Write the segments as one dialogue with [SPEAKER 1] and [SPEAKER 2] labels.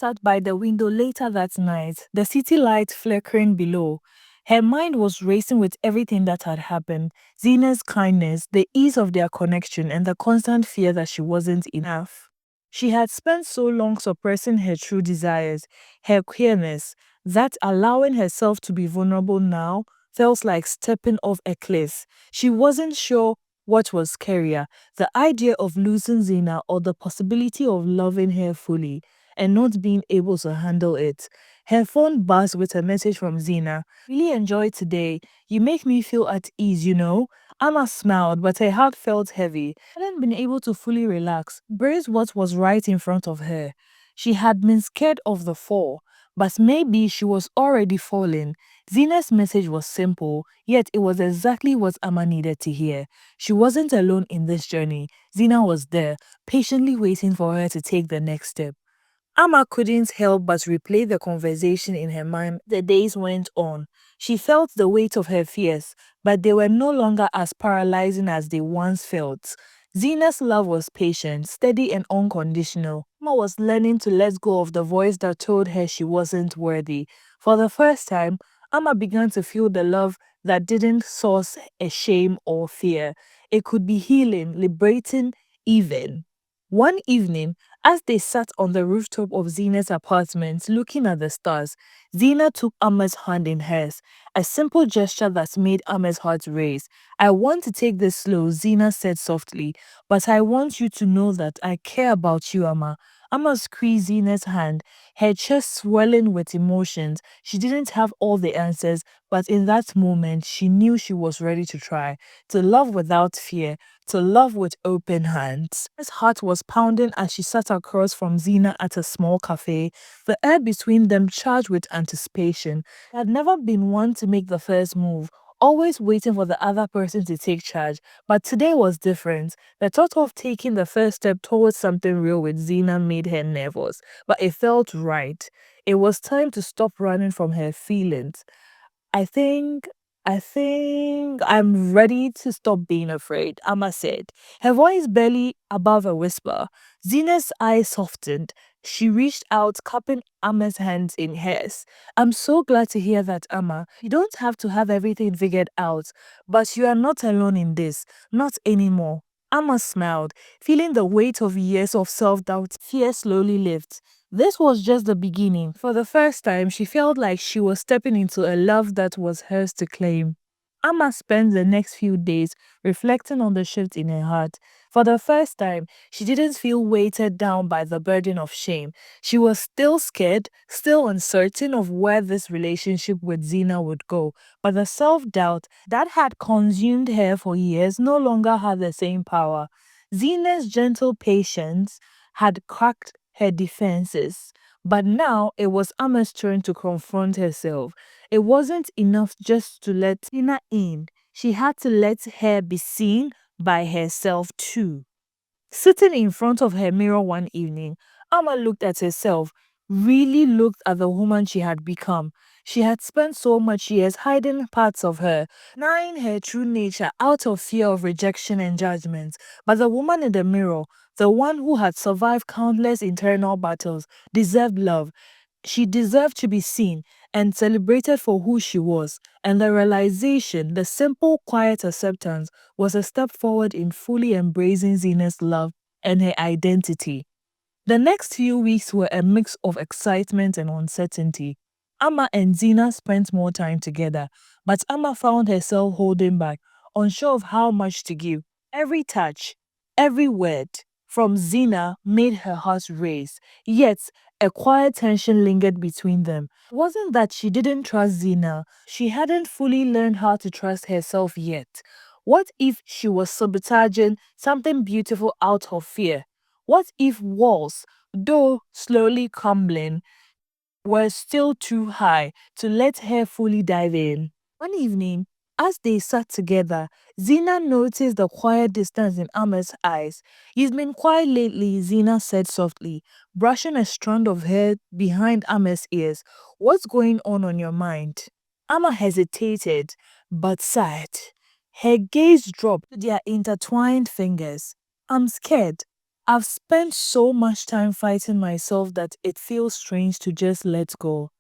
[SPEAKER 1] sat by the window later that night, the city light flickering below. Her mind was racing with everything that had happened: Zina's kindness, the ease of their connection, and the constant fear that she wasn't enough. She had spent so long suppressing her true desires, her queerness, that allowing herself to be vulnerable now felt like stepping off a cliff. She wasn't sure what was scarier, the idea of losing Zina or the possibility of loving her fully and not being able to handle it. Her phone buzzed with a message from Zina. Really enjoyed today. You make me feel at ease, you know. Anna smiled, but her heart felt heavy. She hadn't been able to fully relax, brace what was right in front of her. She had been scared of the fall, but maybe she was already falling. Zina's message was simple, yet it was exactly what Amma needed to hear. She wasn't alone in this journey. Zina was there, patiently waiting for her to take the next step. Amma couldn't help but replay the conversation in her mind. The days went on. She felt the weight of her fears, but they were no longer as paralyzing as they once felt. Zina's love was patient, steady, and unconditional. Amma was learning to let go of the voice that told her she wasn't worthy. For the first time, Amma began to feel the love that didn't source a shame or fear. It could be healing, liberating, even. One evening, as they sat on the rooftop of Zina's apartment looking at the stars, Zina took Amma's hand in hers, a simple gesture that made Amma's heart race. I want to take this slow, Zina said softly, but I want you to know that I care about you, Amma. Amma squeezed Zina's hand, her chest swelling with emotions. She didn't have all the answers, but in that moment, she knew she was ready to try, to love without fear, to love with open hands. His heart was pounding as she sat across from Zina at a small cafe, the air between them charged with anticipation. She had never been one to make the first move, always waiting for the other person to take charge. But today was different. The thought of taking the first step towards something real with Zina made her nervous, but it felt right. It was time to stop running from her feelings. I think I think I'm ready to stop being afraid, Amma said, her voice barely above a whisper. Zina's eyes softened. She reached out, cupping Amma's hands in hers. I'm so glad to hear that, Amma. You don't have to have everything figured out, but you are not alone in this. Not anymore. Amma smiled, feeling the weight of years of self-doubt. Fear slowly lift. This was just the beginning. For the first time, she felt like she was stepping into a love that was hers to claim. Amma spent the next few days reflecting on the shift in her heart. For the first time, she didn't feel weighted down by the burden of shame. She was still scared, still uncertain of where this relationship with Zina would go, but the self-doubt that had consumed her for years no longer had the same power. Zina's gentle patience had cracked her defenses, but now it was Amma's turn to confront herself. It wasn't enough just to let Zina in. She had to let her be seen by herself too. Sitting in front of her mirror one evening, Amma looked at herself, really looked at the woman she had become. She had spent so much years hiding parts of her, denying her true nature out of fear of rejection and judgment. But the woman in the mirror, the one who had survived countless internal battles, deserved love. She deserved to be seen and celebrated for who she was, and the realization, the simple, quiet acceptance, was a step forward in fully embracing Zina's love and her identity. The next few weeks were a mix of excitement and uncertainty. Amma and Zina spent more time together, but Amma found herself holding back, unsure of how much to give. Every touch, every word from Zina made her heart race, yet a quiet tension lingered between them. It wasn't that she didn't trust Zina, she hadn't fully learned how to trust herself yet. What if she was sabotaging something beautiful out of fear? What if walls, though slowly crumbling, were still too high to let her fully dive in? One evening, as they sat together, Zina noticed the quiet distance in Amma's eyes. You've been quiet lately, Zina said softly, brushing a strand of hair behind Amma's ears. What's going on your mind? Amma hesitated, but sighed. Her gaze dropped to their intertwined fingers. I'm scared. I've spent so much time fighting myself that it feels strange to just let go.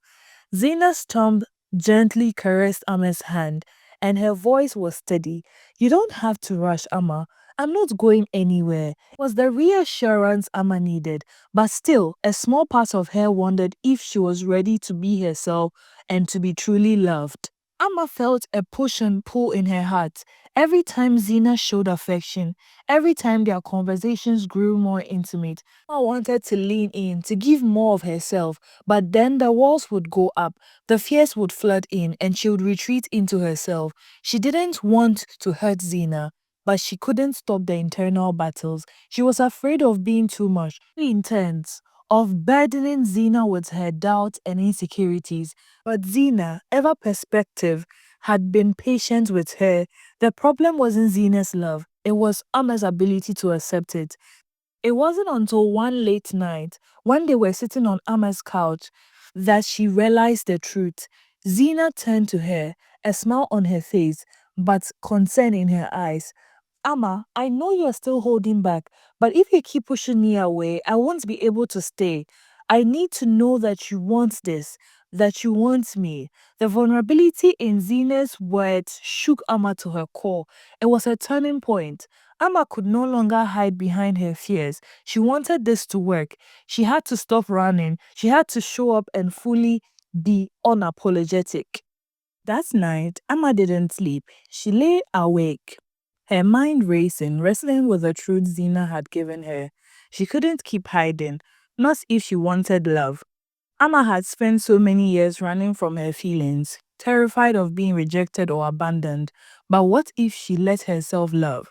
[SPEAKER 1] Zina's thumb gently caressed Ama's hand, and her voice was steady. You don't have to rush, Ama. I'm not going anywhere. It was the reassurance Ama needed, but still, a small part of her wondered if she was ready to be herself and to be truly loved. Amma felt a push and pull in her heart. Every time Zina showed affection, every time their conversations grew more intimate, Amma wanted to lean in, to give more of herself, but then the walls would go up, the fears would flood in, and she would retreat into herself. She didn't want to hurt Zina, but she couldn't stop the internal battles. She was afraid of being too much, too intense, of burdening Zina with her doubts and insecurities. But Zina, ever perspective, had been patient with her. The problem wasn't Zina's love, it was Ama's ability to accept it. It wasn't until one late night, when they were sitting on Ama's couch, that she realized the truth. Zina turned to her, a smile on her face, but concern in her eyes. Ama, I know you're still holding back, but if you keep pushing me away, I won't be able to stay. I need to know that you want this, that you want me. The vulnerability in Zina's words shook Ama to her core. It was a turning point. Ama could no longer hide behind her fears. She wanted this to work. She had to stop running. She had to show up and fully be unapologetic. That night, Ama didn't sleep. She lay awake, her mind racing, wrestling with the truth Zina had given her. She couldn't keep hiding, not if she wanted love. Amma had spent so many years running from her feelings, terrified of being rejected or abandoned. But what if she let herself love?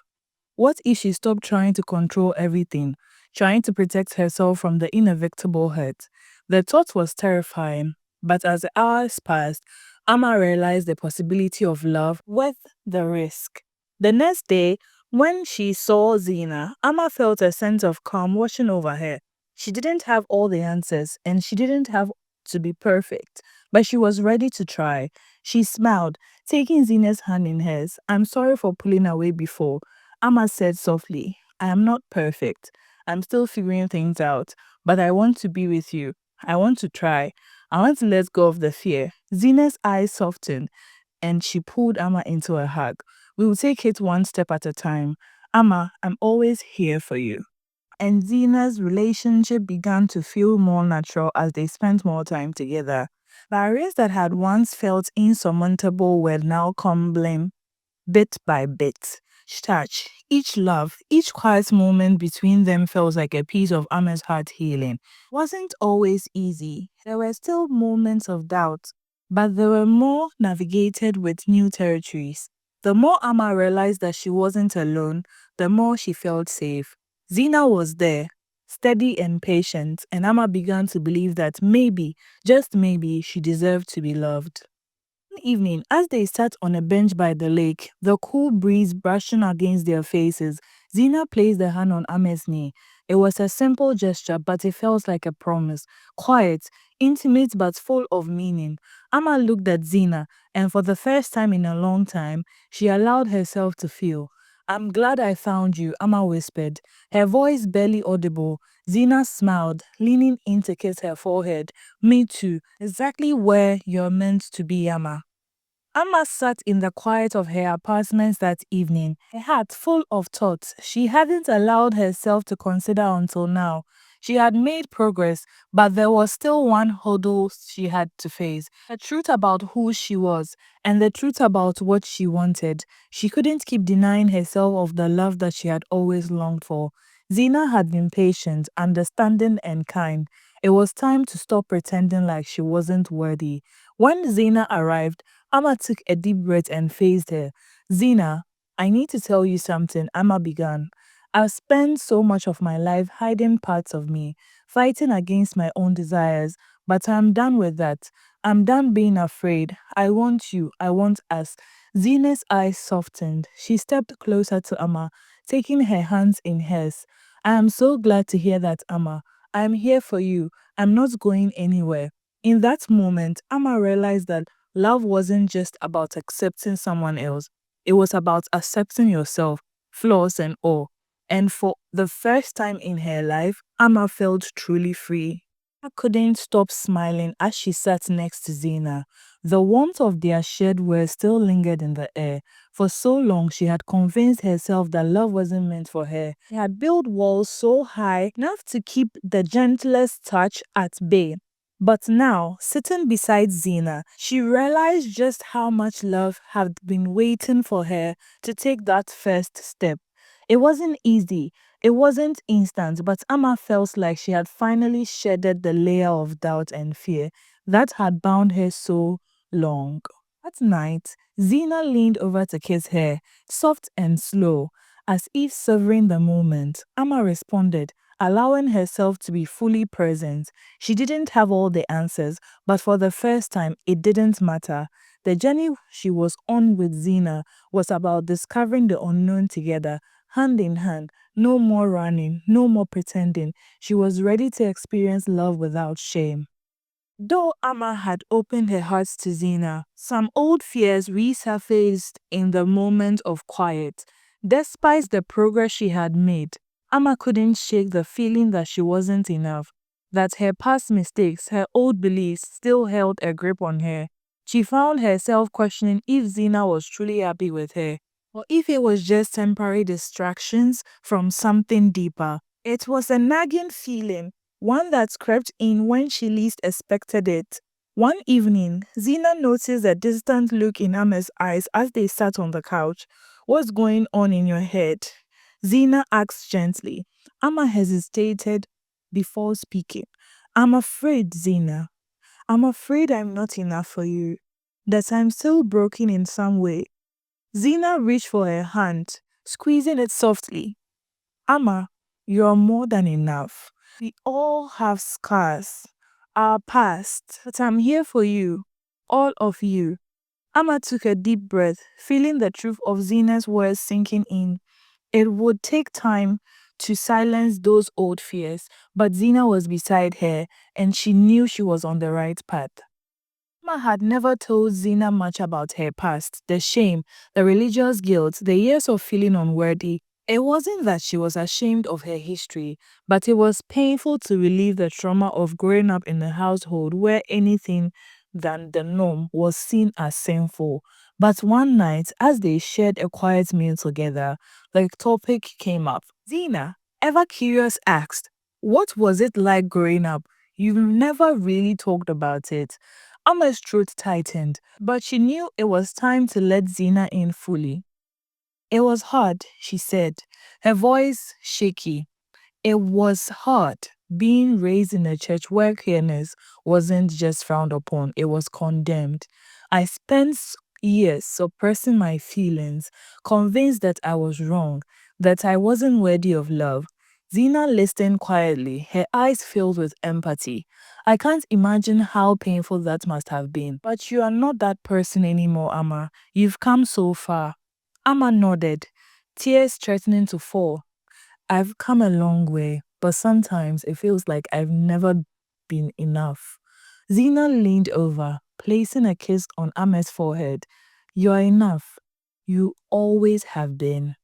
[SPEAKER 1] What if she stopped trying to control everything, trying to protect herself from the inevitable hurt? The thought was terrifying, but as the hours passed, Amma realized the possibility of love worth the risk. The next day, when she saw Zina, Amma felt a sense of calm washing over her. She didn't have all the answers, and she didn't have to be perfect, but she was ready to try. She smiled, taking Zina's hand in hers. I'm sorry for pulling away before. Amma said softly, I am not perfect. I'm still figuring things out, but I want to be with you. I want to try. I want to let go of the fear. Zina's eyes softened and she pulled Amma into a hug. We will take it one step at a time. Amma, I'm always here for you. And Zina's relationship began to feel more natural as they spent more time together. Barriers that had once felt insurmountable were now crumbling bit by bit. Each touch, each love, each quiet moment between them felt like a piece of Ama's heart healing. Wasn't always easy. There were still moments of doubt, but they were more navigated with new territories. The more Amma realized that she wasn't alone, the more she felt safe. Zina was there, steady and patient, and Amma began to believe that maybe, just maybe, she deserved to be loved. One evening, as they sat on a bench by the lake, the cool breeze brushing against their faces, Zina placed a hand on Ame's knee. It was a simple gesture, but it felt like a promise. Quiet, intimate, but full of meaning. Ama looked at Zina, and for the first time in a long time, she allowed herself to feel. I'm glad I found you, Ama whispered, her voice barely audible. Zina smiled, leaning in to kiss her forehead. Me too, exactly where you're meant to be, Ama. Amma sat in the quiet of her apartment that evening, her heart full of thoughts she hadn't allowed herself to consider until now. She had made progress, but there was still one hurdle she had to face. The truth about who she was and the truth about what she wanted. She couldn't keep denying herself of the love that she had always longed for. Zina had been patient, understanding, and kind. It was time to stop pretending like she wasn't worthy. When Zina arrived, Amma took a deep breath and faced her. Zina, I need to tell you something, Amma began. I've spent so much of my life hiding parts of me, fighting against my own desires, but I'm done with that. I'm done being afraid. I want you. I want us. Zina's eyes softened. She stepped closer to Amma, taking her hands in hers. I am so glad to hear that, Amma. I am here for you. I'm not going anywhere. In that moment, Amma realized that love wasn't just about accepting someone else. It was about accepting yourself, flaws and all. And for the first time in her life, Amma felt truly free. I couldn't stop smiling as she sat next to Zina. The warmth of their shared words still lingered in the air. For so long, she had convinced herself that love wasn't meant for her. She had built walls so high enough to keep the gentlest touch at bay. But now, sitting beside Zina, she realized just how much love had been waiting for her to take that first step. It wasn't easy, it wasn't instant, but Amma felt like she had finally shedded the layer of doubt and fear that had bound her so long. At night, Zina leaned over to kiss her, soft and slow, as if savoring the moment. Amma responded, allowing herself to be fully present. She didn't have all the answers, but for the first time, it didn't matter. The journey she was on with Zina was about discovering the unknown together, hand in hand. No more running, no more pretending. She was ready to experience love without shame. Though Amma had opened her heart to Zina, some old fears resurfaced in the moment of quiet. Despite the progress she had made, Amma couldn't shake the feeling that she wasn't enough, that her past mistakes, her old beliefs still held a grip on her. She found herself questioning if Zina was truly happy with her, or if it was just temporary distractions from something deeper. It was a nagging feeling, one that crept in when she least expected it. One evening, Zina noticed a distant look in Amma's eyes as they sat on the couch. What's going on in your head? Zina asked gently. Amma hesitated before speaking. I'm afraid, Zina. I'm afraid I'm not enough for you. That I'm still broken in some way. Zina reached for her hand, squeezing it softly. Amma, you're more than enough. We all have scars, our past, but I'm here for you, all of you. Amma took a deep breath, feeling the truth of Zina's words sinking in. It would take time to silence those old fears, but Zina was beside her, and she knew she was on the right path. Amma had never told Zina much about her past, the shame, the religious guilt, the years of feeling unworthy. It wasn't that she was ashamed of her history, but it was painful to relieve the trauma of growing up in a household where anything than the norm was seen as sinful. But one night, as they shared a quiet meal together, the topic came up. Zina, ever curious, asked, what was it like growing up? You've never really talked about it. Amma's throat tightened, but she knew it was time to let Zina in fully. It was hard, she said, her voice shaky. It was hard being raised in a church where queerness wasn't just frowned upon, it was condemned. I spent years suppressing my feelings, convinced that I was wrong, that I wasn't worthy of love. Zina listened quietly, her eyes filled with empathy. I can't imagine how painful that must have been. But you are not that person anymore, Amma. You've come so far. Amma nodded, tears threatening to fall. I've come a long way, but sometimes it feels like I've never been enough. Zina leaned over, placing a kiss on Amma's forehead. You're enough. You always have been.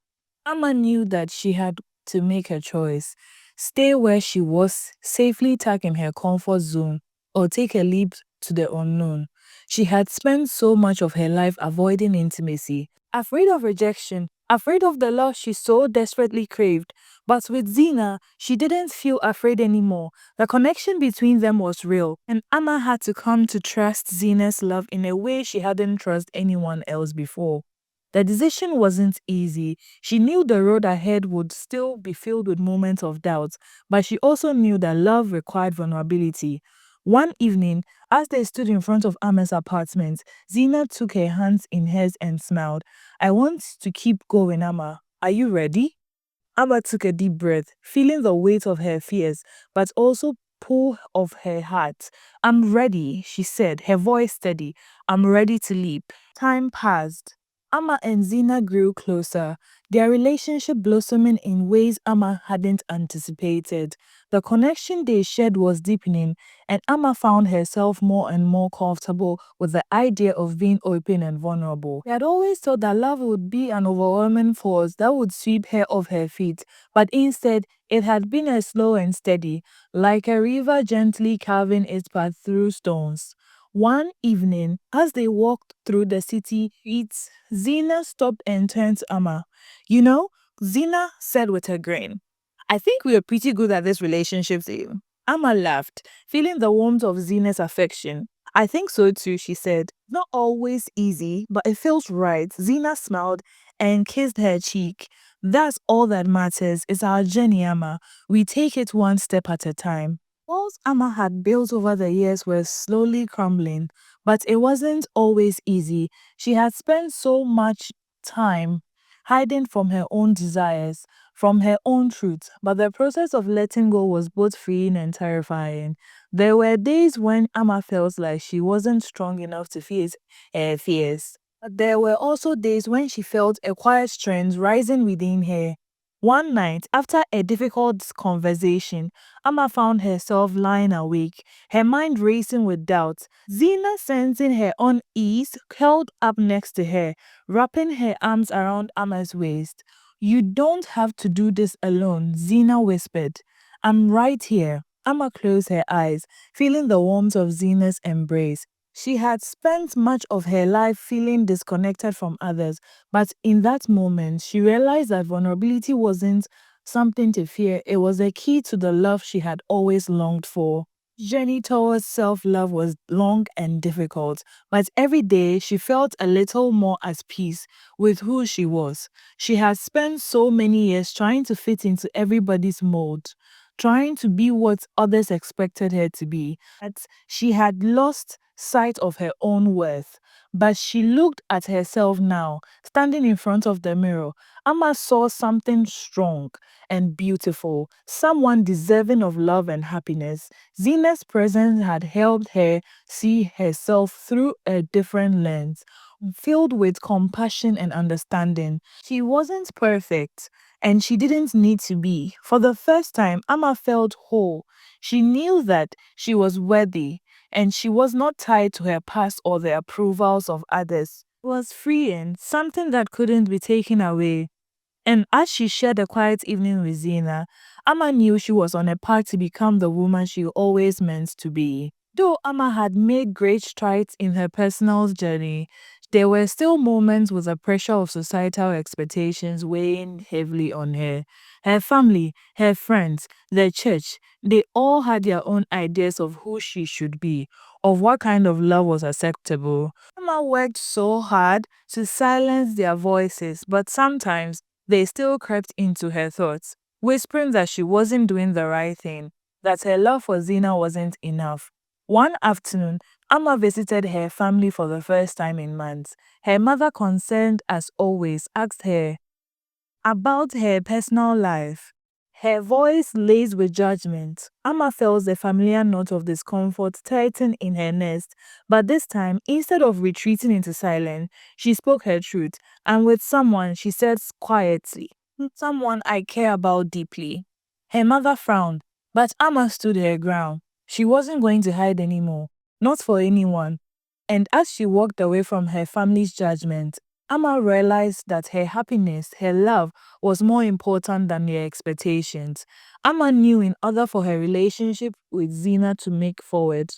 [SPEAKER 1] Amma knew that she had to make a choice. Stay where she was, safely tuck in her comfort zone, or take a leap to the unknown. She had spent so much of her life avoiding intimacy, afraid of rejection, afraid of the love she so desperately craved. But with Zina, she didn't feel afraid anymore. The connection between them was real, and Amma had to come to trust Zina's love in a way she hadn't trusted anyone else before. The decision wasn't easy. She knew the road ahead would still be filled with moments of doubt, but she also knew that love required vulnerability. One evening, as they stood in front of Amma's apartment, Zina took her hands in hers and smiled. I want to keep going, Amma. Are you ready? Amma took a deep breath, feeling the weight of her fears, but also pull of her heart. I'm ready, she said, her voice steady. I'm ready to leap. Time passed. Amma and Zina grew closer, their relationship blossoming in ways Amma hadn't anticipated. The connection they shared was deepening, and Amma found herself more and more comfortable with the idea of being open and vulnerable. She had always thought that love would be an overwhelming force that would sweep her off her feet, but instead, it had been a slow and steady, like a river gently carving its path through stones. One evening, as they walked through the city streets, Zina stopped and turned to Amma. You know, Zina said with a grin, I think we are pretty good at this relationship thing. Amma laughed, feeling the warmth of Zina's affection. I think so too, she said. Not always easy, but it feels right. Zina smiled and kissed her cheek. That's all that matters. It's our journey, Amma. We take it one step at a time. Walls Amma had built over the years were slowly crumbling, but it wasn't always easy. She had spent so much time hiding from her own desires, from her own truth, but the process of letting go was both freeing and terrifying. There were days when Amma felt like she wasn't strong enough to face her fears. But there were also days when she felt a quiet strength rising within her. One night, after a difficult conversation, Amma found herself lying awake, her mind racing with doubt. Zina, sensing her unease, curled up next to her, wrapping her arms around Amma's waist. You don't have to do this alone, Zina whispered. I'm right here. Amma closed her eyes, feeling the warmth of Zina's embrace. She had spent much of her life feeling disconnected from others, but in that moment, she realized that vulnerability wasn't something to fear, it was a key to the love she had always longed for. Journey towards self love was long and difficult, but every day she felt a little more at peace with who she was. She had spent so many years trying to fit into everybody's mold, trying to be what others expected her to be, that she had lost sight of her own worth. But she looked at herself now, standing in front of the mirror. Amma saw something strong and beautiful, someone deserving of love and happiness. Zina's presence had helped her see herself through a different lens, filled with compassion and understanding. She wasn't perfect, and she didn't need to be. For the first time, Amma felt whole. She knew that she was worthy, and she was not tied to her past or the approvals of others. It was freeing, something that couldn't be taken away. And as she shared a quiet evening with Zina, Amma knew she was on a path to become the woman she always meant to be. Though Amma had made great strides in her personal journey, there were still moments with the pressure of societal expectations weighing heavily on her. Her family, her friends, the church, they all had their own ideas of who she should be, of what kind of love was acceptable. Amma worked so hard to silence their voices, but sometimes they still crept into her thoughts, whispering that she wasn't doing the right thing, that her love for Zina wasn't enough. One afternoon, Amma visited her family for the first time in months. Her mother, concerned as always, asked her about her personal life. Her voice laced with judgment. Amma felt the familiar note of discomfort tighten in her nest, but this time, instead of retreating into silence, she spoke her truth, and with someone, she said quietly, someone I care about deeply. Her mother frowned, but Amma stood her ground. She wasn't going to hide anymore, not for anyone. And as she walked away from her family's judgment, Amma realized that her happiness, her love, was more important than their expectations. Amma knew in order for her relationship with Zina to make forward,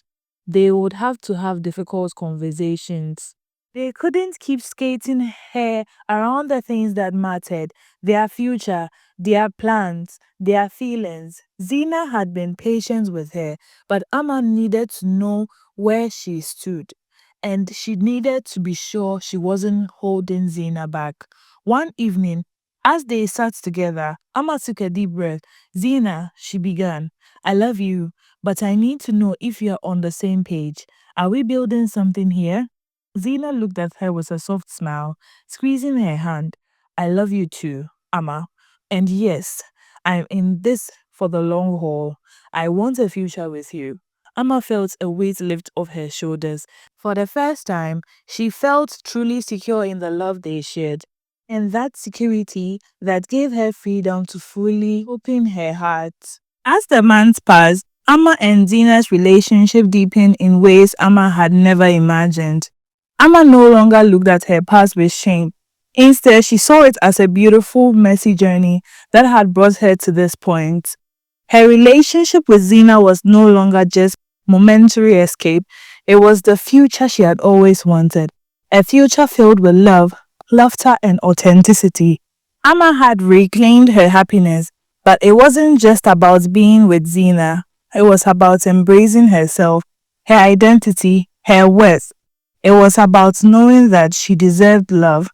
[SPEAKER 1] they would have to have difficult conversations. They couldn't keep skating her around the things that mattered, their future, their plans, their feelings. Zina had been patient with her, but Amma needed to know where she stood, and she needed to be sure she wasn't holding Zina back. One evening, as they sat together, Amma took a deep breath. Zina, she began, I love you, but I need to know if you're on the same page. Are we building something here? Zina looked at her with a soft smile, squeezing her hand. I love you too, Amma. And yes, I'm in this for the long haul. I want a future with you. Amma felt a weight lift off her shoulders. For the first time, she felt truly secure in the love they shared. And that security that gave her freedom to fully open her heart. As the months passed, Amma and Zina's relationship deepened in ways Amma had never imagined. Amma no longer looked at her past with shame. Instead, she saw it as a beautiful, messy journey that had brought her to this point. Her relationship with Zina was no longer just momentary escape, it was the future she had always wanted. A future filled with love, laughter, and authenticity. Amma had reclaimed her happiness, but it wasn't just about being with Zina. It was about embracing herself, her identity, her worth. It was about knowing that she deserved love,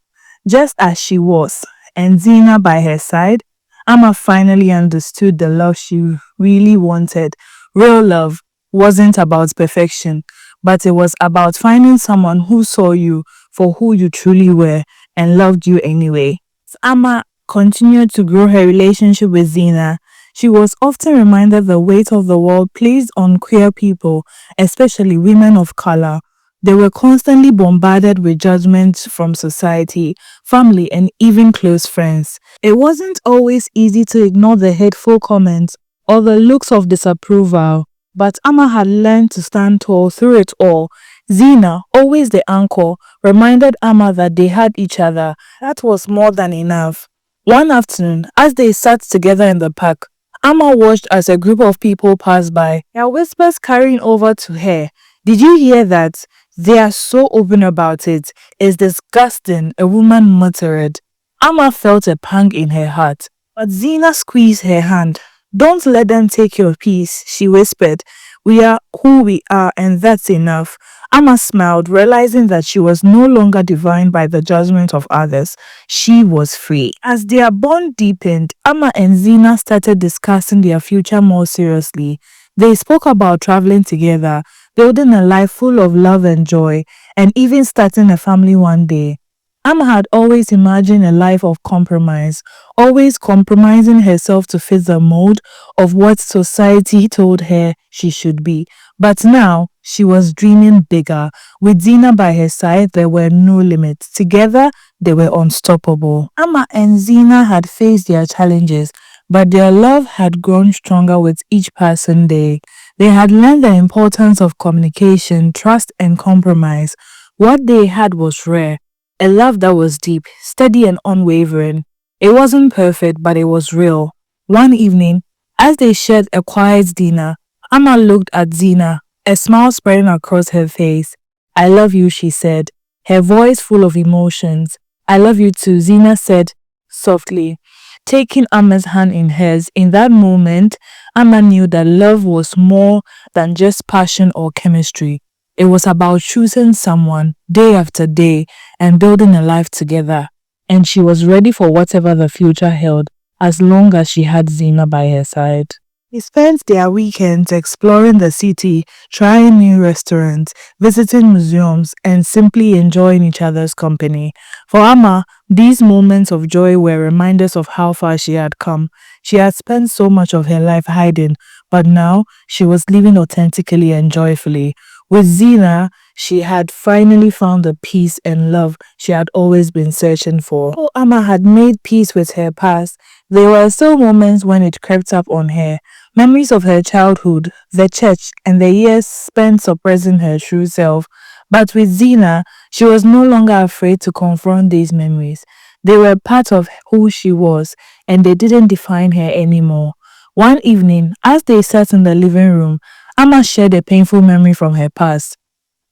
[SPEAKER 1] just as she was, and Zina by her side. Amma finally understood the love she really wanted. Real love wasn't about perfection, but it was about finding someone who saw you for who you truly were and loved you anyway. As Amma continued to grow her relationship with Zina, she was often reminded the weight of the world placed on queer people, especially women of color. They were constantly bombarded with judgments from society, family, and even close friends. It wasn't always easy to ignore the hateful comments or the looks of disapproval, but Amma had learned to stand tall through it all. Zina, always the anchor, reminded Amma that they had each other. That was more than enough. One afternoon, as they sat together in the park, Amma watched as a group of people passed by, their whispers carrying over to her. Did you hear that? They are so open about it. It's disgusting, a woman muttered. Amma felt a pang in her heart, but Zina squeezed her hand. Don't let them take your peace, she whispered. We are who we are, and that's enough. Amma smiled, realizing that she was no longer defined by the judgment of others. She was free. As their bond deepened, Amma and Zina started discussing their future more seriously. They spoke about traveling together, building a life full of love and joy, and even starting a family one day. Amma had always imagined a life of compromise, always compromising herself to fit the mold of what society told her she should be. But now, she was dreaming bigger. With Zina by her side, there were no limits. Together, they were unstoppable. Amma and Zina had faced their challenges, but their love had grown stronger with each passing day. They had learned the importance of communication, trust, and compromise. What they had was rare. A love that was deep, steady, and unwavering. It wasn't perfect, but it was real. One evening, as they shared a quiet dinner, Amma looked at Zina, a smile spreading across her face. I love you, she said, her voice full of emotions. I love you too, Zina said softly, taking Amma's hand in hers. In that moment, Amma knew that love was more than just passion or chemistry. It was about choosing someone day after day and building a life together. And she was ready for whatever the future held as long as she had Zina by her side. They spent their weekends exploring the city, trying new restaurants, visiting museums, and simply enjoying each other's company. For Amma, these moments of joy were reminders of how far she had come. She had spent so much of her life hiding, but now she was living authentically and joyfully. With Zina, she had finally found the peace and love she had always been searching for. Though Amma had made peace with her past, there were still moments when it crept up on her. Memories of her childhood, the church, and the years spent suppressing her true self. But with Zina, she was no longer afraid to confront these memories. They were part of who she was, and they didn't define her anymore. One evening, as they sat in the living room, Amma shared a painful memory from her past.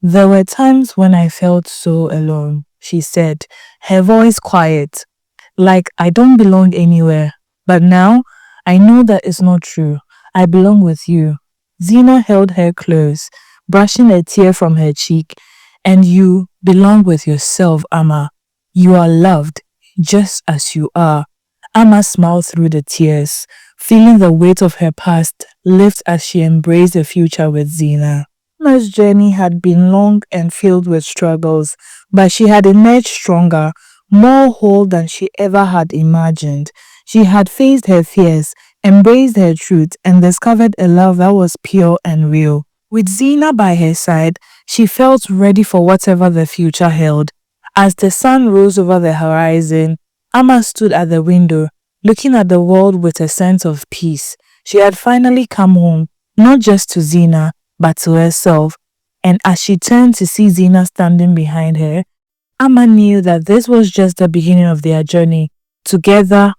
[SPEAKER 1] There were times when I felt so alone, she said, her voice quiet, like I don't belong anywhere. But now, I know that it's not true. I belong with you. Zina held her close, brushing a tear from her cheek. And you belong with yourself, Amma. You are loved, just as you are. Amma smiled through the tears, feeling the weight of her past lift as she embraced the future with Zina. Amma's journey had been long and filled with struggles, but she had emerged stronger, more whole than she ever had imagined. She had faced her fears, embraced her truth, and discovered a love that was pure and real. With Zina by her side, she felt ready for whatever the future held. As the sun rose over the horizon, Amma stood at the window, looking at the world with a sense of peace. She had finally come home, not just to Zina, but to herself. And as she turned to see Zina standing behind her, Amma knew that this was just the beginning of their journey, together,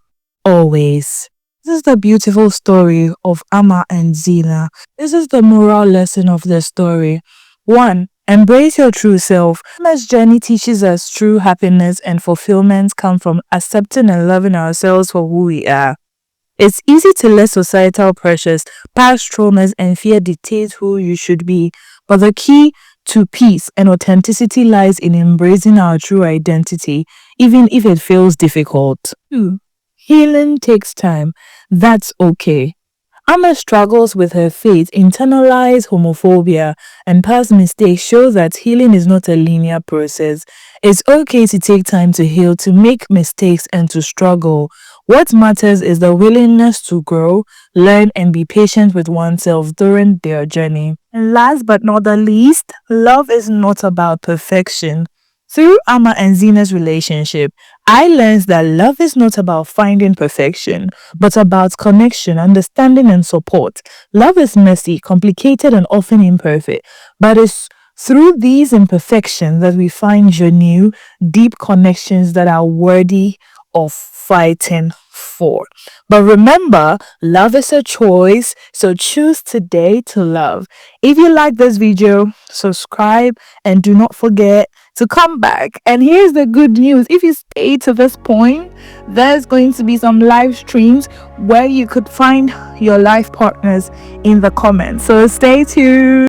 [SPEAKER 1] always. This is the beautiful story of Amma and Zina. This is the moral lesson of the story. 1. Embrace your true self. Amma's journey teaches us true happiness and fulfillment come from accepting and loving ourselves for who we are. It's easy to let societal pressures, past traumas, and fear dictate who you should be, but the key to peace and authenticity lies in embracing our true identity, even if it feels difficult. 2. Healing takes time. That's okay. Amma struggles with her faith, internalized homophobia, and past mistakes show that healing is not a linear process. It's okay to take time to heal, to make mistakes, and to struggle. What matters is the willingness to grow, learn, and be patient with oneself during their journey. And last but not the least, love is not about perfection. Through Amma and Zina's relationship, I learned that love is not about finding perfection, but about connection, understanding, and support. Love is messy, complicated, and often imperfect, but it's through these imperfections that we find genuine, deep connections that are worthy of fighting for. But remember, love is a choice, so choose today to love. If you like this video, subscribe and do not forget to come back. And here's the good news: if you stay to this point, there's going to be some live streams where you could find your life partners in the comments. So stay tuned.